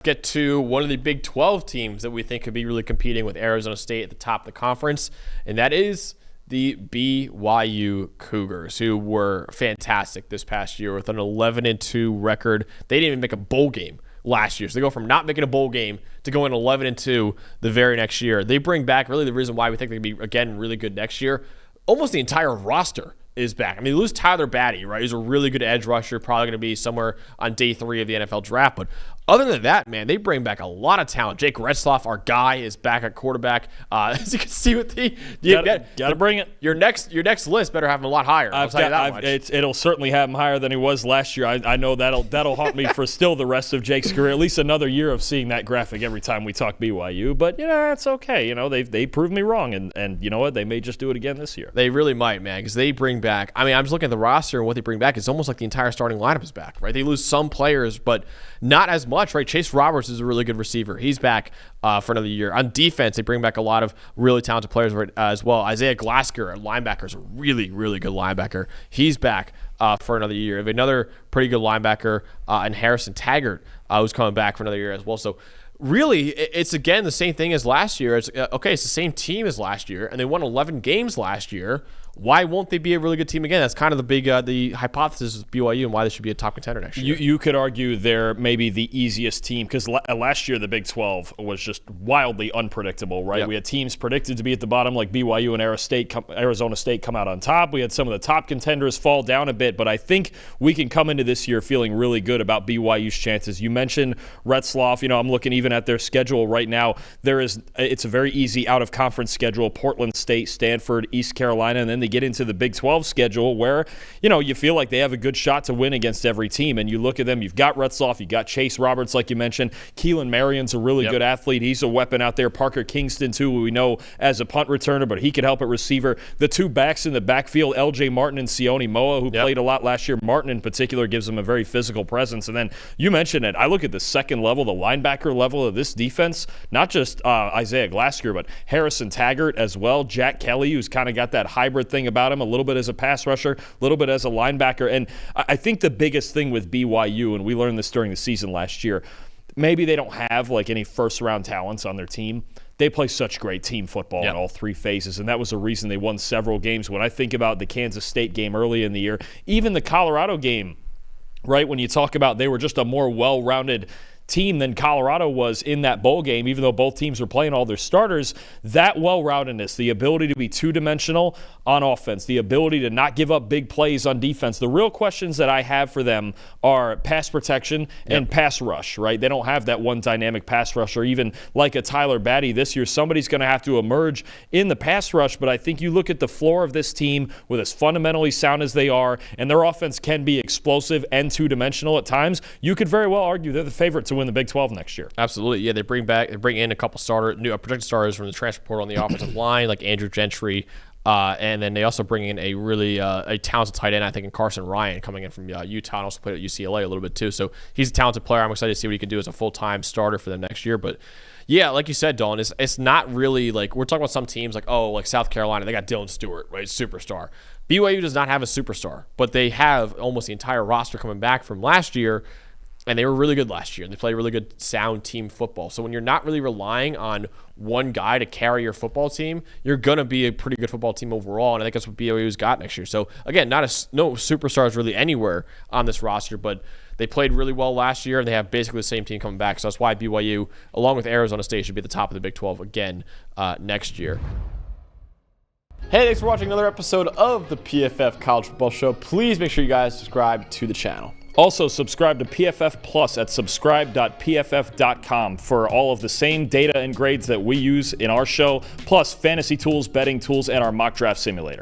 Get to one of the Big 12 teams that we think could be really competing with Arizona State at the top of the conference, and that is the BYU Cougars, who were fantastic this past year with an 11-2 record. They didn't even make a bowl game last year, so they go from not making a bowl game to going 11-2 the very next year. They bring back really the reason why we think they can be, again, really good next year. Almost the entire roster is back. I mean, you lose Tyler Batty, right? He's a really good edge rusher, probably going to be somewhere on day 3 of the NFL draft. But other than that, man, they bring back a lot of talent. Jake Retzloff, our guy, is back at quarterback. As you can see with gotta bring it. Your next list better have him a lot higher. I'll tell you that much. It'll certainly have him higher than he was last year. I know that'll haunt me for still the rest of Jake's career. At least another year of seeing that graphic every time we talk BYU. But it's okay. They proved me wrong, and you know what? They may just do it again this year. They really might, man, because they bring back. I mean, I'm just looking at the roster and what they bring back. It's almost like the entire starting lineup is back, right? They lose some players, but not as much, right? Chase Roberts is a really good receiver. He's back for another year. On defense, they bring back a lot of really talented players as well. Isaiah Glasker, a linebacker, is a really, really good linebacker. He's back for another year. We have another pretty good linebacker and Harrison Taggart, who's coming back for another year as well. So really, it's again the same thing as last year. It's the same team as last year, and they won 11 games last year. Why won't they be a really good team again? That's kind of the big the hypothesis of BYU and why they should be a top contender next year. You could argue they're maybe the easiest team because last year the Big 12 was just wildly unpredictable, right? Yep. We had teams predicted to be at the bottom like BYU and Arizona State come out on top. We had some of the top contenders fall down a bit, but I think we can come into this year feeling really good about BYU's chances. You mentioned Retzloff. I'm looking even at their schedule right now. It's a very easy out-of-conference schedule: Portland State, Stanford, East Carolina, and then they get into the Big 12 schedule where, you feel like they have a good shot to win against every team. And you look at them, you've got Retzloff, you've got Chase Roberts, like you mentioned. Keelan Marion's a really good athlete. He's a weapon out there. Parker Kingston, too, who we know as a punt returner, but he could help at receiver. The two backs in the backfield, L.J. Martin and Sione Moa, who played a lot last year. Martin, in particular, gives them a very physical presence. And then you mentioned it. I look at the second level, the linebacker level of this defense, not just Isaiah Glasker, but Harrison Taggart as well. Jack Kelly, who's kind of got that hybrid thing about him, a little bit as a pass rusher, a little bit as a linebacker. And I think the biggest thing with BYU, and we learned this during the season last year, maybe they don't have like any first-round talents on their team. They play such great team football in all three phases, and that was the reason they won several games. When I think about the Kansas State game early in the year, even the Colorado game, right, when you talk about they were just a more well-rounded team than Colorado was in that bowl game, even though both teams were playing all their starters, that well-roundedness, the ability to be two-dimensional on offense, the ability to not give up big plays on defense. The real questions that I have for them are pass protection and pass rush, right? They don't have that one dynamic pass rusher, even like a Tyler Batty this year. Somebody's going to have to emerge in the pass rush, but I think you look at the floor of this team with as fundamentally sound as they are, and their offense can be explosive and two-dimensional at times, you could very well argue they're the favorite to win the Big 12 next year. Absolutely. Yeah, they bring in a couple projected starters from the transfer portal on the offensive line, like Andrew Gentry, and then they also bring in a really a talented tight end, I think, in Carson Ryan, coming in from Utah, and also played at UCLA a little bit too. So he's a talented player. I'm excited to see what he can do as a full-time starter for them next year. But yeah, like you said, Dalton, it's not really like we're talking about some teams like South Carolina. They got Dylan Stewart, right, superstar. BYU does not have a superstar, but they have almost the entire roster coming back from last year. And they were really good last year. And they play really good, sound team football. So when you're not really relying on one guy to carry your football team, you're going to be a pretty good football team overall. And I think that's what BYU's got next year. So, again, no superstars really anywhere on this roster. But they played really well last year, and they have basically the same team coming back. So that's why BYU, along with Arizona State, should be at the top of the Big 12 again next year. Hey, thanks for watching another episode of the PFF College Football Show. Please make sure you guys subscribe to the channel. Also, subscribe to PFF Plus at subscribe.pff.com for all of the same data and grades that we use in our show, plus fantasy tools, betting tools, and our mock draft simulator.